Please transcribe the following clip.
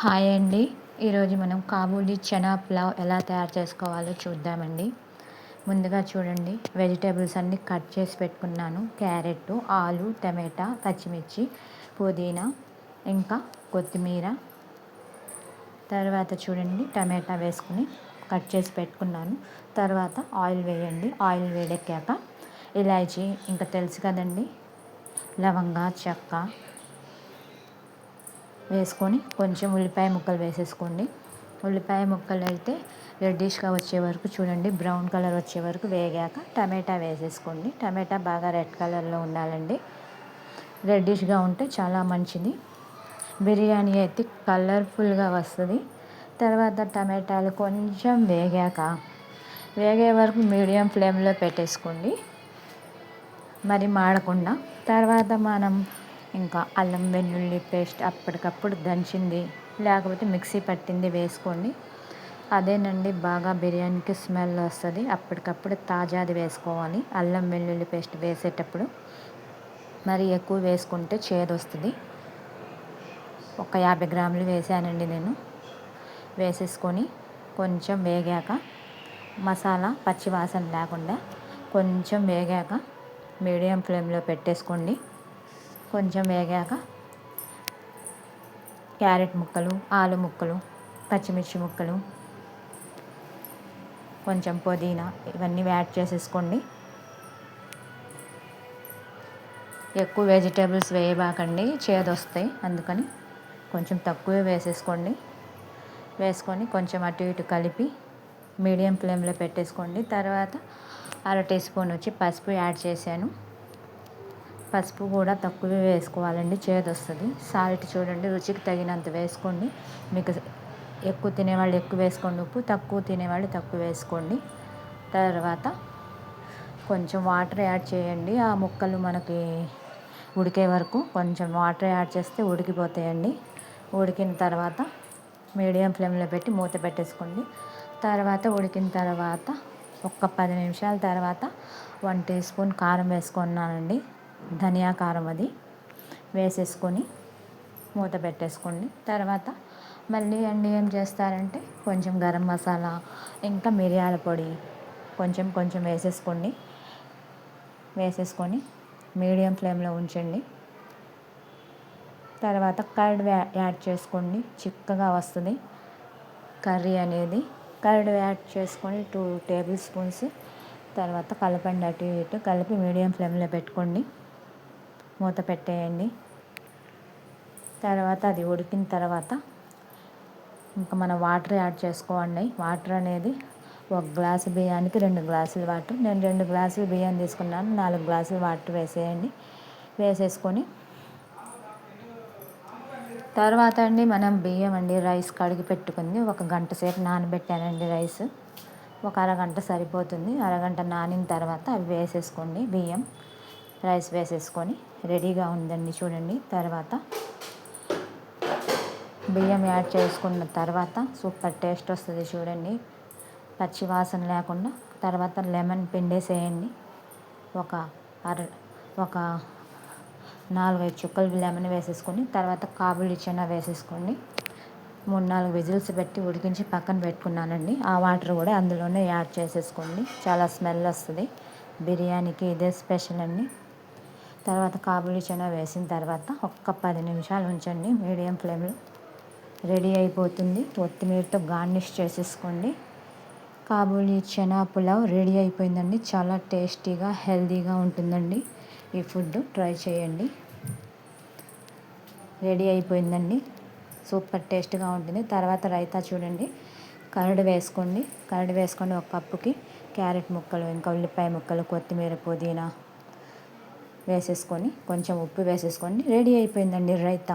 Hi అండి. ఈరోజు మనం కాబూలీ చనా పులావ్ ఎలా తయారు చేసుకోవాలో చూద్దామండి. ముందుగా చూడండి, వెజిటేబుల్స్ అన్నీ కట్ చేసి పెట్టుకున్నాను. క్యారెట్, ఆలు, టమాటా, పచ్చిమిర్చి, పుదీనా, ఇంకా కొత్తిమీర. తర్వాత చూడండి, టమాటా వేసుకుని కట్ చేసి పెట్టుకున్నాను. తర్వాత ఆయిల్ వేయండి. ఆయిల్ వేడెక్కాక ఇలాచీ, ఇంకా తెలుసు కదండి, లవంగ, చెక్క వేసుకొని కొంచెం ఉల్లిపాయ ముక్కలు వేసేసుకోండి. ఉల్లిపాయ ముక్కలు అయితే రెడ్డిష్గా వచ్చే వరకు చూడండి, బ్రౌన్ కలర్ వచ్చే వరకు వేగాక టమాటా వేసేసుకోండి. టమాటా బాగా రెడ్ కలర్లో ఉండాలండి. రెడ్డిష్గా ఉంటే చాలా మంచిది. బిర్యానీ అయితే కలర్ఫుల్గా వస్తుంది. తర్వాత టమాటాలు కొంచెం వేగే వరకు మీడియం ఫ్లేమ్లో పెట్టేసుకోండి, మరి మాడకుండా. తర్వాత మనం ఇంకా అల్లం వెల్లుల్లి పేస్ట్ అప్పటికప్పుడు దంచింది, లేకపోతే మిక్సీ పట్టింది వేసుకోండి. అదేనండి బాగా బిర్యానీకి స్మెల్ వస్తుంది. అప్పటికప్పుడు తాజాది వేసుకోవాలి అల్లం వెల్లుల్లి పేస్ట్ వేసేటప్పుడు. మరి ఎక్కువ వేసుకుంటే చేదు వస్తుంది. ఒక 50 గ్రాములు వేసానండి నేను. వేసేసుకొని కొంచెం వేగాక, మసాలా పచ్చి వాసన లేకుండా కొంచెం వేగాక మీడియం ఫ్లేమ్లో పెట్టేసుకోండి. కొంచెం వేగాక క్యారెట్ ముక్కలు, ఆలు ముక్కలు, పచ్చిమిర్చి ముక్కలు, కొంచెం పుదీనా ఇవన్నీ యాడ్ చేసేసుకోండి. ఎక్కువ వెజిటేబుల్స్ వేయబాకండి, చేదు వస్తాయి. అందుకని కొంచెం తక్కువే వేసేసుకోండి. వేసుకొని కొంచెం అటు ఇటు కలిపి మీడియం ఫ్లేమ్లో పెట్టేసుకోండి. తర్వాత 1/2 టీ స్పూన్ వచ్చి పసుపు యాడ్ చేశాను. పసుపు కూడా తక్కువే వేసుకోవాలండి, చేదు వస్తుంది. సాల్ట్ చూడండి, రుచికి తగినంత వేసుకోండి. మీకు ఎక్కువ తినేవాళ్ళు ఎక్కువ వేసుకోండి ఉప్పు, తక్కువ తినేవాళ్ళు తక్కువ వేసుకోండి. తర్వాత కొంచెం వాటర్ యాడ్ చేయండి. ఆ ముక్కలు మనకి ఉడికే వరకు కొంచెం వాటర్ యాడ్ చేస్తే ఉడికిపోతాయండి. ఉడికిన తర్వాత మీడియం ఫ్లేమ్లో పెట్టి మూత పెట్టేసుకోండి. తర్వాత ఉడికిన తర్వాత ఒక 10 నిమిషాల తర్వాత 1 టీ స్పూన్ కారం వేసుకున్నానండి, ధనియా కారం. అది వేసేసుకొని మూత పెట్టేసుకోండి. తర్వాత మళ్ళీ అండి ఏం చేస్తారంటే కొంచెం గరం మసాలా, ఇంకా మిరియాల పొడి కొంచెం కొంచెం వేసేసుకొని మీడియం ఫ్లేమ్లో ఉంచండి. తర్వాత కర్డ్ యాడ్ చేసుకోండి, చిక్కగా వస్తుంది కర్రీ అనేది. కర్డ్ యాడ్ చేసుకొని 2 టేబుల్ స్పూన్స్. తర్వాత కలపండి, అటు ఇటు కలిపి మీడియం ఫ్లేమ్లో పెట్టుకోండి. మూత పెట్టేయండి. తర్వాత అది ఉడికిన తర్వాత ఇంకా మనం వాటర్ యాడ్ చేసుకోండి. వాటర్ అనేది 1 గ్లాసు బియ్యానికి 2 గ్లాసులు వాటర్. నేను 2 గ్లాసులు బియ్యం తీసుకున్నాను, 4 గ్లాసులు వాటర్ వేసేయండి. వేసేసుకొని తర్వాత అండి మనం బియ్యం అండి రైస్ కడిగి పెట్టుకుంది 1 గంట సేపు నానబెట్టానండి. రైస్ ఒక అరగంట సరిపోతుంది. అరగంట నానిన తర్వాత అవి వేసేసుకోండి. రైస్ వేసేసుకొని రెడీగా ఉందండి చూడండి. తర్వాత బియ్యం యాడ్ చేసుకున్న తర్వాత సూపర్ టేస్ట్ వస్తుంది చూడండి, పచ్చి వాసన లేకుండా. తర్వాత లెమన్ పిండేసేయండి. ఒక 4-5 చుక్కలు లెమన్ వేసేసుకొని తర్వాత కాబూలీ చనా వేసేసుకోండి. 3-4 విజిల్స్ పెట్టి ఉడికించి పక్కన పెట్టుకున్నానండి. ఆ వాటర్ కూడా అందులోనే యాడ్ చేసేసుకోండి. చాలా స్మెల్ వస్తుంది బిర్యానీకి, ఇదే స్పెషల్ అండి. తర్వాత కాబూలీ చనా వేసిన తర్వాత ఒక్క 10 నిమిషాలు ఉంచండి మీడియం ఫ్లేమ్లో. రెడీ అయిపోతుంది. కొత్తిమీరతో గార్నిష్ చేసేసుకోండి. కాబూలీ చనా పులావ్ రెడీ అయిపోయిందండి. చాలా టేస్టీగా, హెల్తీగా ఉంటుందండి. ఈ ఫుడ్ ట్రై చేయండి. రెడీ అయిపోయిందండి, సూపర్ టేస్ట్గా ఉంటుంది. తర్వాత రైతా చూడండి, కర్డ్ వేసుకోండి. ఒక కప్పుకి క్యారెట్ ముక్కలు, ఇంకా ఉల్లిపాయ ముక్కలు, కొత్తిమీర, పుదీనా వేసేసుకొని కొంచెం ఉప్పు వేసేసుకోండి. రెడీ అయిపోయిందండి రైతా.